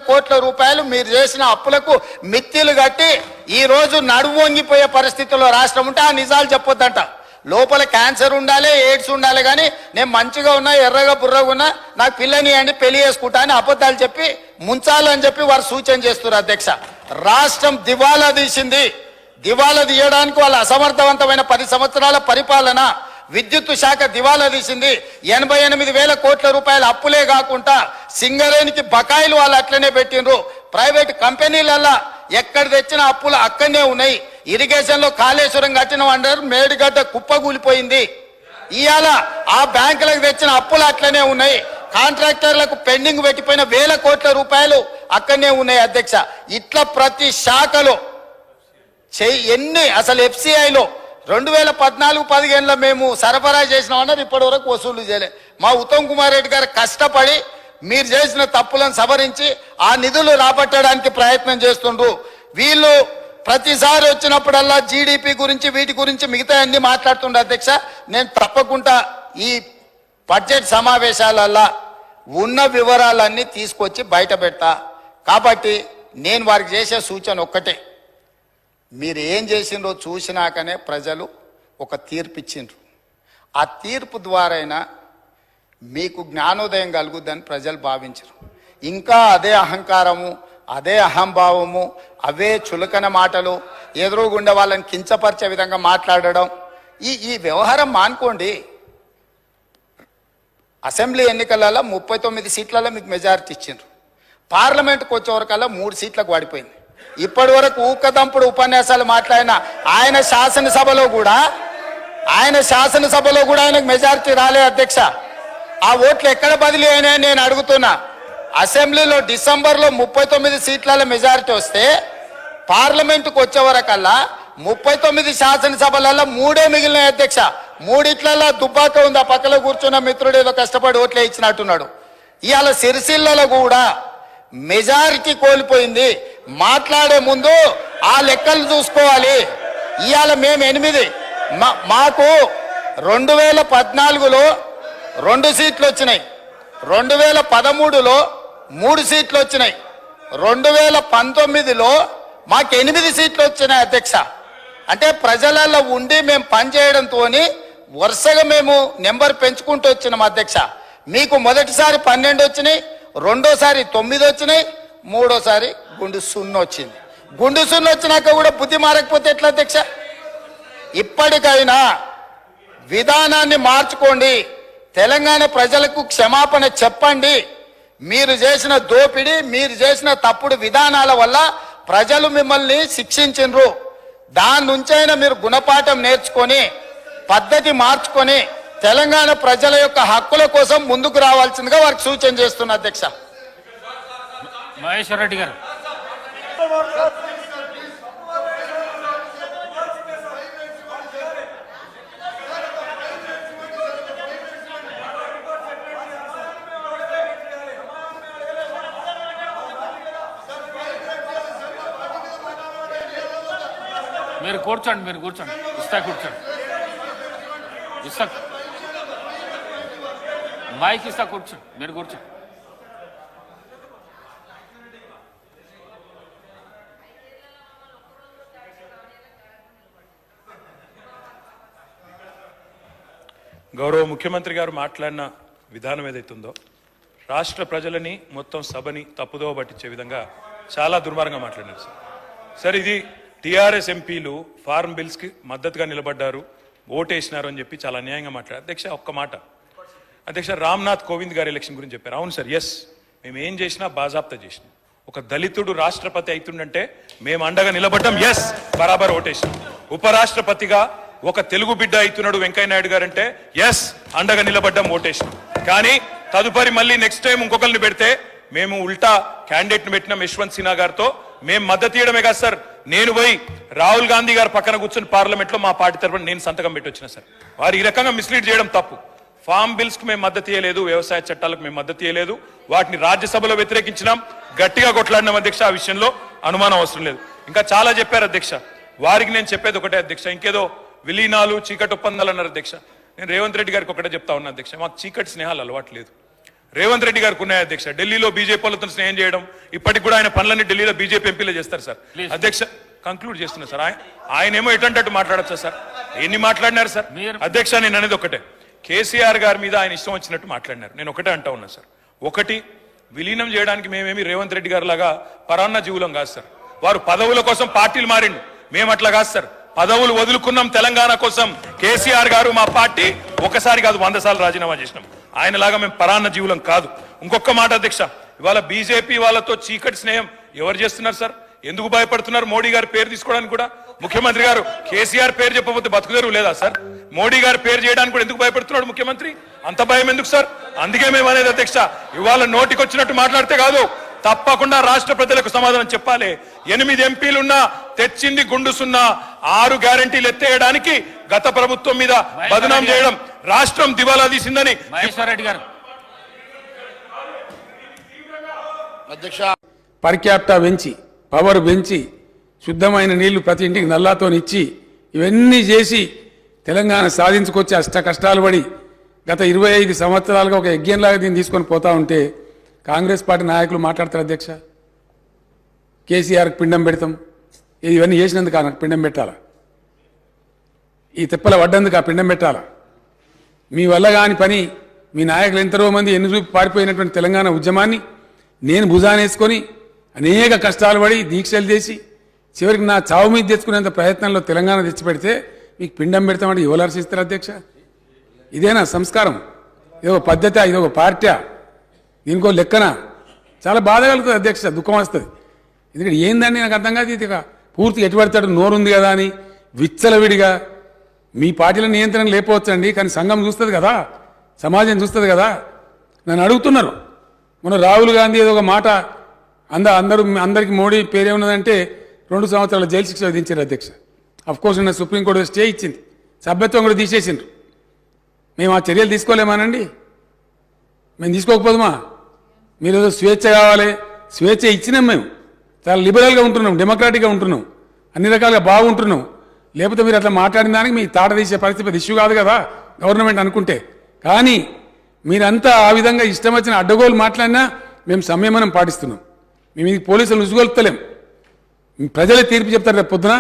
కోట్ల రూపాయలు మీరు చేసిన అప్పులకు మిత్తిలు కట్టి ఈ రోజు నడుము వంగిపోయే పరిస్థితుల్లో రాష్ట్రం ఉంటే ఆ నిజాలు చెప్పొద్దంట. లోపల క్యాన్సర్ ఉండాలి, ఎయిడ్స్ ఉండాలి, కానీ నేను మంచిగా ఉన్నా, ఎర్రగా బుర్రగా ఉన్నా, నాకు పిల్లని అండి పెళ్లి చేసుకుంటా అని అబద్ధాలు చెప్పి ముంచాలని చెప్పి వారు సూచన చేస్తున్నారు. అధ్యక్ష, రాష్ట్రం దివాలా తీసింది. దివాలా తీయడానికి వాళ్ళ అసమర్థవంతమైన 10 సంవత్సరాల పరిపాలన, విద్యుత్ శాఖ దివాలా తీసింది. 88,000 కోట్ల రూపాయల అప్పులే కాకుండా సింగరేణికి బకాయిలు వాళ్ళు అట్లనే పెట్టిండ్రు. ప్రైవేట్ కంపెనీలల్లా ఎక్కడ తెచ్చిన అప్పులు అక్కడనే ఉన్నాయి. ఇరిగేషన్ లో కాళేశ్వరం కట్టిన అంటారు, మేడిగడ్డ కుప్పగూలిపోయింది. ఇవాళ ఆ బ్యాంకులకు తెచ్చిన అప్పులు అట్లనే ఉన్నాయి. కాంట్రాక్టర్లకు పెండింగ్ పెట్టిపోయిన 1000 కోట్ల రూపాయలు అక్కడనే ఉన్నాయి. అధ్యక్ష, ఇట్లా ప్రతి శాఖలో ఎన్ని అసలు FCIలో 2014-15లో మేము సరఫరా చేసినామన్నారు, ఇప్పటి వరకు వసూలు చేయలే. మా ఉత్తమ్ కుమార్ రెడ్డి గారు కష్టపడి మీరు చేసిన తప్పులను సవరించి ఆ నిధులు రాబట్టడానికి ప్రయత్నం చేస్తుండ్రు. వీళ్ళు ప్రతిసారి వచ్చినప్పుడల్లా GDP గురించి వీటి గురించి మిగతా అన్ని మాట్లాడుతుండ్రు. అధ్యక్ష, నేను తప్పకుండా ఈ బడ్జెట్ సమావేశాలల్లో ఉన్న వివరాలన్నీ తీసుకొచ్చి బయట పెడతా. కాబట్టి నేను వారికి చేసే సూచన ఒక్కటే, మీరు ఏం చేసిండ్రో చూసినాకనే ప్రజలు ఒక తీర్పు ఇచ్చిండ్రు. ఆ తీర్పు ద్వారైనా మీకు జ్ఞానోదయం కలుగుద్దని ప్రజలు భావించరు. ఇంకా అదే అహంకారము, అదే అహంభావము, అవే చులకన మాటలు, ఎదురుగుండా వాళ్ళని కించపరిచే విధంగా మాట్లాడడం, ఈ వ్యవహారం మానుకోండి. అసెంబ్లీ ఎన్నికలలో 39 సీట్లలో మీకు మెజారిటీ ఇచ్చిండ్రు. పార్లమెంట్కి వచ్చేవరకల్లా 3 సీట్లకు పడిపోయింది. ఇప్పటి వరకు ఊకదంపుడు ఉపన్యాసాలు మాట్లాడిన ఆయన శాసనసభలో కూడా ఆయనకు మెజారిటీ రాలే. అధ్యక్ష, ఆ ఓట్లు ఎక్కడ బదిలీ అయినాయని నేను అడుగుతున్నా. అసెంబ్లీలో డిసెంబర్లో 39 సీట్ల మెజారిటీ వస్తే పార్లమెంటుకు వచ్చే వరకల్లా 39 శాసనసభలలో 3 మిగిలినాయి. అధ్యక్ష, 3 దుబ్బాక ఉంది. ఆ పక్కలో కూర్చున్న మిత్రుడు ఏదో కష్టపడి ఓట్లే ఇచ్చినట్టున్నాడు. ఇవాళ సిరిసిల్లలో కూడా మెజారిటీ కోల్పోయింది. మాట్లాడే ముందు ఆ లెక్కలు చూసుకోవాలి. ఇవాళ మేము 8, మాకు 2014లో 2 సీట్లు వచ్చినాయి, 2013లో 3 సీట్లు వచ్చినాయి, 2019లో మాకు 8 సీట్లు వచ్చినాయి. అధ్యక్ష, అంటే ప్రజలలో ఉండి మేము పనిచేయడంతో వరుసగా మేము నెంబర్ పెంచుకుంటూ వచ్చినాం. అధ్యక్ష, మీకు మొదటిసారి 12 వచ్చినాయి, రెండోసారి 9 వచ్చినాయి, మూడోసారి గుండు 0 వచ్చింది. గుండు 0 వచ్చినాక కూడా బుద్ధి మారకపోతే ఎట్లా అధ్యక్ష? ఇప్పటికైనా విధానాన్ని మార్చుకోండి. తెలంగాణ ప్రజలకు క్షమాపణ చెప్పండి. మీరు చేసిన దోపిడీ, మీరు చేసిన తప్పుడు విధానాల వల్ల ప్రజలు మిమ్మల్ని శిక్షించిండ్రు. దాని నుంచైనా మీరు గుణపాఠం నేర్చుకొని పద్ధతి మార్చుకొని తెలంగాణ ప్రజల యొక్క హక్కుల కోసం ముందుకు రావాల్సిందిగా వారికి సూచన చేస్తున్నా. అధ్యక్ష, మహేశ్వర్ రెడ్డి గారు, మీరు కూర్చోండి. ఇస్తా కూర్చోండి. మైక్ ఇస్తా కూర్చోండి. మీరు కూర్చోండి. గౌరవ ముఖ్యమంత్రి గారు మాట్లాడిన విధానం ఏదైతుందో రాష్ట్ర ప్రజలని మొత్తం సభని తప్పుదోవ పట్టించే విధంగా చాలా దుర్మార్గంగా మాట్లాడారు సార్. ఇది టీఆర్ఎస్ ఎంపీలు ఫార్మ్ బిల్స్కి మద్దతుగా నిలబడ్డారు, ఓటేసినారు అని చెప్పి చాలా అన్యాయంగా మాట్లాడారు. అధ్యక్ష, ఒక్క మాట అధ్యక్ష, రామ్నాథ్ కోవింద్ గారి ఎలక్షన్ గురించి చెప్పారు. అవును సార్, ఎస్, మేము ఏం చేసినా బాజాప్తా చేసినాం. ఒక దళితుడు రాష్ట్రపతి అవుతుండంటే మేము అండగా నిలబడ్డాం, ఎస్, బరాబర్ ఓటేసినాం. ఉపరాష్ట్రపతిగా ఒక తెలుగు బిడ్డ అవుతున్నాడు వెంకయ్యనాయుడు గారు అంటే ఎస్, అండగా నిలబడ్డాం, ఓటేసినాం. కానీ తదుపరి మళ్ళీ నెక్స్ట్ టైం ఇంకొకరిని పెడితే మేము ఉల్టా క్యాండిడేట్ని పెట్టినాం యశ్వంత్ సిన్హా గారితో. మేము మద్దతు ఇవ్వడమే కాదు సార్, నేను పోయి రాహుల్ గాంధీ గారు పక్కన కూర్చొని పార్లమెంట్లో మా పార్టీ తరఫున నేను సంతకం పెట్టి వచ్చిన సార్. వారు ఈ రకంగా మిస్లీడ్ చేయడం తప్పు. ఫార్మ్ బిల్స్కి మేము మద్దతు ఇవ్వలేదు, వ్యవసాయ చట్టాలకు మేము మద్దతు ఇవ్వలేదు, వాటిని రాజ్యసభలో వ్యతిరేకించినాం, గట్టిగా కొట్లాడినాం. అధ్యక్ష, ఆ విషయంలో అనుమానం అవసరం లేదు. ఇంకా చాలా చెప్పారు అధ్యక్ష. వారికి నేను చెప్పేది ఒకటే అధ్యక్ష, ఇంకేదో విలీనాలు చీకటి ఒప్పందాలు అన్నారు అధ్యక్ష. నేను రేవంత్ రెడ్డి గారికి ఒకటే చెప్తా ఉన్నా అధ్యక్ష, మాకు చీకటి స్నేహాలు అలవాటు లేదు. రేవంత్ రెడ్డి గారికి ఉన్నాయి అధ్యక్ష. ఢిల్లీలో బీజేపీ వాళ్ళతో స్నేహం చేయడం, ఇప్పటికి కూడా ఆయన పనులన్నీ ఢిల్లీలో బీజేపీ ఎంపీలే చేస్తారు సార్. అధ్యక్ష కంక్లూడ్ చేస్తున్నా సార్. ఆయన ఏమో ఎటంటట్టు మాట్లాడచ్చా సార్? ఎన్ని మాట్లాడినారు సార్? అధ్యక్ష నేను అనేది ఒకటే, కేసీఆర్ గారి మీద ఆయన ఇష్టం వచ్చినట్టు మాట్లాడినారు. నేను ఒకటే అంటా ఉన్నా సార్. ఒకటి, విలీనం చేయడానికి మేమేమి రేవంత్ రెడ్డి గారు లాగా పరాన్న జీవులం కాదు సార్. వారు పదవుల కోసం పార్టీలు మారిండు, మేము అట్లా కాదు సార్. పదవులు వదులుకున్నాం తెలంగాణ కోసం. కేసీఆర్ గారు మా పార్టీ ఒకసారి కాదు 100 సార్లు రాజీనామా చేసినాం. ఆయనలాగా మేము పరాన్న జీవులం కాదు. ఇంకొక మాట అధ్యక్ష, ఇవాళ బీజేపీ వాళ్ళతో చీకటి స్నేహం ఎవరు చేస్తున్నారు సార్? ఎందుకు భయపడుతున్నారు? మోడీ గారి పేరు తీసుకోవడానికి కూడా ముఖ్యమంత్రి గారు కేసీఆర్ పేరు చెప్పకపోతే బతుకుదేరు లేదా సార్? మోడీ గారి పేరు చేయడానికి కూడా ఎందుకు భయపడుతున్నాడు ముఖ్యమంత్రి? అంత భయం ఎందుకు సార్? అందుకే మేము అనేది అధ్యక్ష, ఇవాళ నోటికి వచ్చినట్టు మాట్లాడితే కాదు, తప్పకుండా రాష్ట్ర ప్రజలకు సమాధానం చెప్పాలి. 8 ఎంపీలున్నా తెచ్చింది గుండు సున్నా. 6 గ్యారంటీలు ఎత్తేయడానికి గత ప్రభుత్వం మీద బదనాం చేయడం, రాష్ట్రం దివాలా తీసిందని మహేశ్వర్ రెడ్డి గారు. అధ్యక్ష పర్ క్యాపిటా పెంచి, పవర్ పెంచి, శుద్ధమైన నీళ్లు ప్రతి ఇంటికి నల్లాతో ఇచ్చి, ఇవన్నీ చేసి తెలంగాణ సాధించుకొచ్చి అష్ట కష్టాలు పడి గత 25 సంవత్సరాలుగా ఒక యజ్ఞంలాగా దీన్ని తీసుకొని పోతా ఉంటే కాంగ్రెస్ పార్టీ నాయకులు మాట్లాడతారు అధ్యక్ష. కేసీఆర్కి పిండం పెడతాం, ఇవన్నీ చేసినందుకు నాకు పిండం పెట్టాలా? ఈ తిప్పల పడ్డందుకు ఆ పిండం పెట్టాలా? మీ వల్ల కాని పని, మీ నాయకులు ఎంతరో మంది ఎన్ని చూపి పారిపోయినటువంటి తెలంగాణ ఉద్యమాన్ని నేను భుజానేసుకొని అనేక కష్టాలు పడి దీక్షలు చేసి చివరికి నా చావు మీద తెచ్చుకునేంత ప్రయత్నంలో తెలంగాణ తెచ్చిపెడితే మీకు పిండం పెడతామంటే ఎవరు హర్షిస్తారు అధ్యక్ష? ఇదేనా సంస్కారం? ఇదొక పద్ధతి? ఇదొక పార్టీ? దీనికో లెక్కన? చాలా బాధ కలుగుతుంది అధ్యక్ష, దుఃఖం వస్తుంది. ఎందుకంటే ఏందండి నాకు అర్థం కాదు. ఇది పూర్తి ఎటుపడతాడు నోరుంది కదా అని విచ్చలవిడిగా మీ పార్టీల నియంత్రణ లేకపోవచ్చండి, కానీ సంఘం చూస్తుంది కదా, సమాజం చూస్తుంది కదా. నన్ను అడుగుతున్నారు మొన్న రాహుల్ గాంధీ ఏదో ఒక మాట అందరికి మోడీ పేరేమున్నదంటే 2 సంవత్సరాల జైలు శిక్ష విధించారు అధ్యక్ష. అఫ్కోర్స్ నిన్న సుప్రీంకోర్టు స్టే ఇచ్చింది, సభ్యత్వం కూడా తీసేసిండ్రు. మేము ఆ చర్యలు తీసుకోలేమానండి? మేము తీసుకోకపోదుమా? మీరు ఏదో స్వేచ్ఛ కావాలి, స్వేచ్ఛ ఇచ్చినాం. మేము చాలా లిబరల్గా ఉంటున్నాం, డెమోక్రాటిక్గా ఉంటున్నాం, అన్ని రకాలుగా బాగుంటున్నాం. లేకపోతే మీరు అట్లా మాట్లాడిన దానికి మీ తాట తీసే పరిస్థితి ఇష్యూ కాదు కదా గవర్నమెంట్ అనుకుంటే. కానీ మీరంతా ఆ విధంగా ఇష్టం వచ్చిన అడ్డగోలు మాట్లాడినా మేము సంయమనం పాటిస్తున్నాం. మేము ఇది పోలీసులు ఉసుగొలుపుతలేం, ప్రజలే తీర్పు చెప్తారు రేపు పొద్దున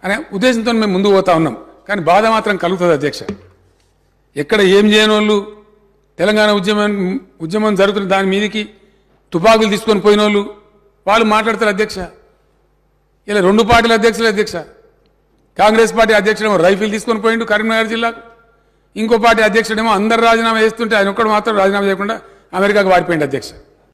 అనే ఉద్దేశంతో మేము ముందుకు పోతా ఉన్నాం. కానీ బాధ మాత్రం కలుగుతుంది అధ్యక్ష. ఎక్కడ ఏం చేయని వాళ్ళు తెలంగాణ ఉద్యమం జరుగుతున్న దాని మీదకి తుపాకులు తీసుకొని పోయిన వాళ్ళు మాట్లాడతారు అధ్యక్ష. ఇలా 2 పార్టీల అధ్యక్షులు అధ్యక్ష. కాంగ్రెస్ పార్టీ అధ్యక్షుడేమో రైఫిల్ తీసుకొని పోయిండు కరీంనగర్ జిల్లాకు, ఇంకో పార్టీ అధ్యక్షుడేమో అందరు రాజీనామా చేస్తుంటే ఆయన ఒక్కడు మాత్రం రాజీనామా చేయకుండా అమెరికాకు వారిపోయింది అధ్యక్ష.